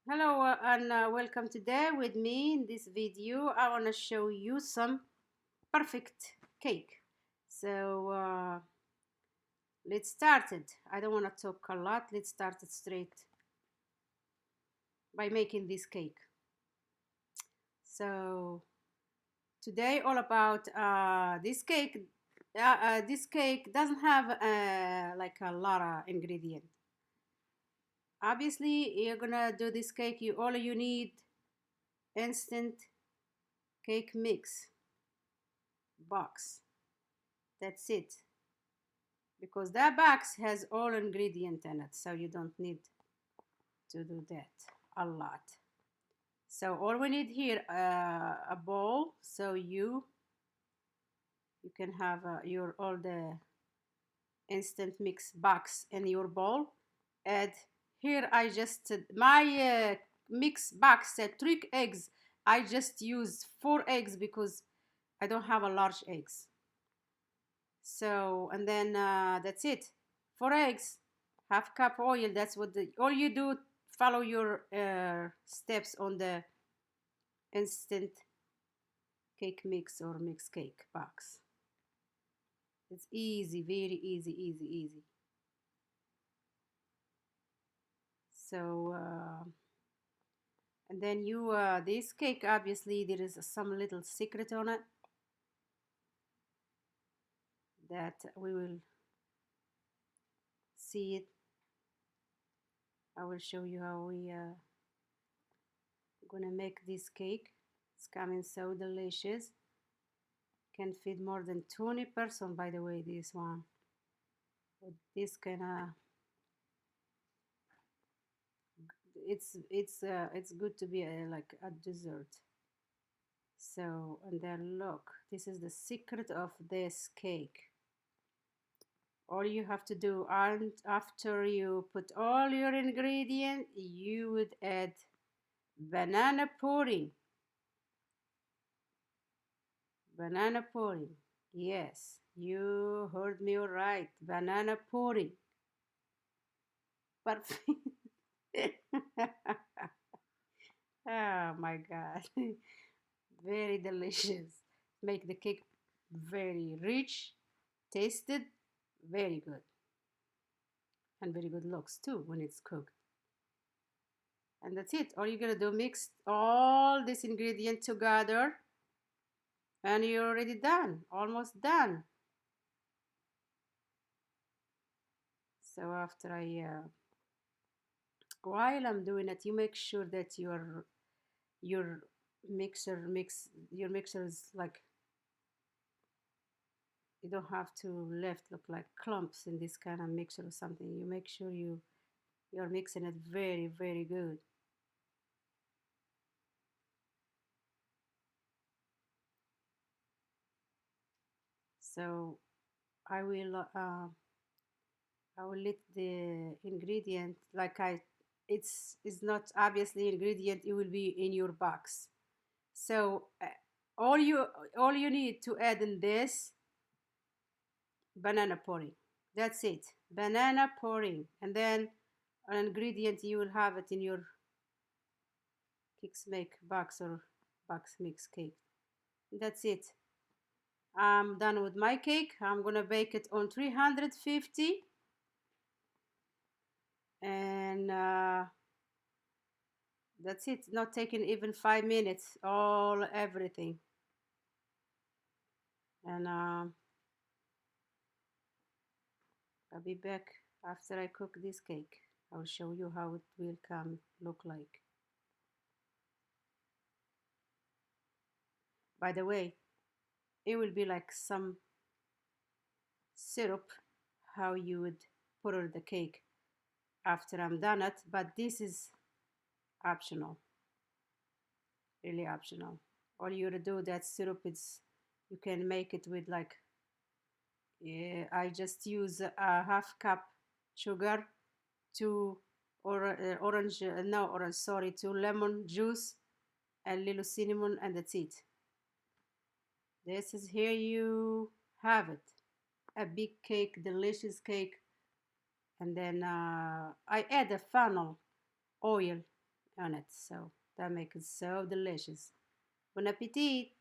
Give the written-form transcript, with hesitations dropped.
Hello and welcome today with me in this video. I want to show you some perfect cake. So let's start it. I don't want to talk a lot. Let's start it straight by making this cake. So today all about this cake. This cake doesn't have like a lot of ingredient. Obviously, you're gonna do this cake. All you need instant cake mix box. That's it, because that box has all ingredient in it, so you don't need to do that a lot. So all we need here, a bowl, so you can have your all the instant mix box in your bowl. And here I just my mix box said 3 eggs. I just use 4 eggs because I don't have a large eggs. So, and then that's it. 4 eggs, half cup oil. That's what all you do. Follow your steps on the instant cake mix or mix cake box. It's easy, very easy, easy, easy. So, and then this cake, obviously, there is some little secret on it that we will see it. I will show you how we gonna make this cake. It's coming so delicious. Can feed more than 20 person, by the way, this one. But this kind of it's good to be like a dessert. So, and then look, this is the secret of this cake. All you have to do, and after you put all your ingredient, you would add banana pudding. Banana pudding. Yes, you heard me right. Banana pudding. Perfect. Oh my God. Very delicious. Make the cake very rich, tasted, very good. And very good looks too when it's cooked. And that's it. All you're gonna do, mix all this ingredient together and you're already done. Almost done. So after while I'm doing it, you make sure that your your mixer is like, you don't have to left look like clumps in this kind of mixer or something. You make sure you're mixing it very, very good. So I will uh, I will let the ingredient, like it's not obviously ingredient, it will be in your box. So all you all you need to add in this, banana pudding. That's it, banana pudding. And then an ingredient, you will have it in your cakes make box or box mix cake. That's it. I'm done with my cake. I'm gonna bake it on 350, and that's it. Not taking even 5 minutes. All everything. And I'll be back after I cook this cake. I'll show you how it will come look like. By the way, it will be like some syrup, how you would put on the cake after I'm done it, but this is optional, really optional. All you do, that syrup, it's, you can make it with like, yeah, I just use a half cup sugar, two orange, no orange, sorry, two lemon juice, and little cinnamon, and that's it. This is, here you have it, a big cake, delicious cake. And then I add a funnel oil on it. So that makes it so delicious. Bon appetit!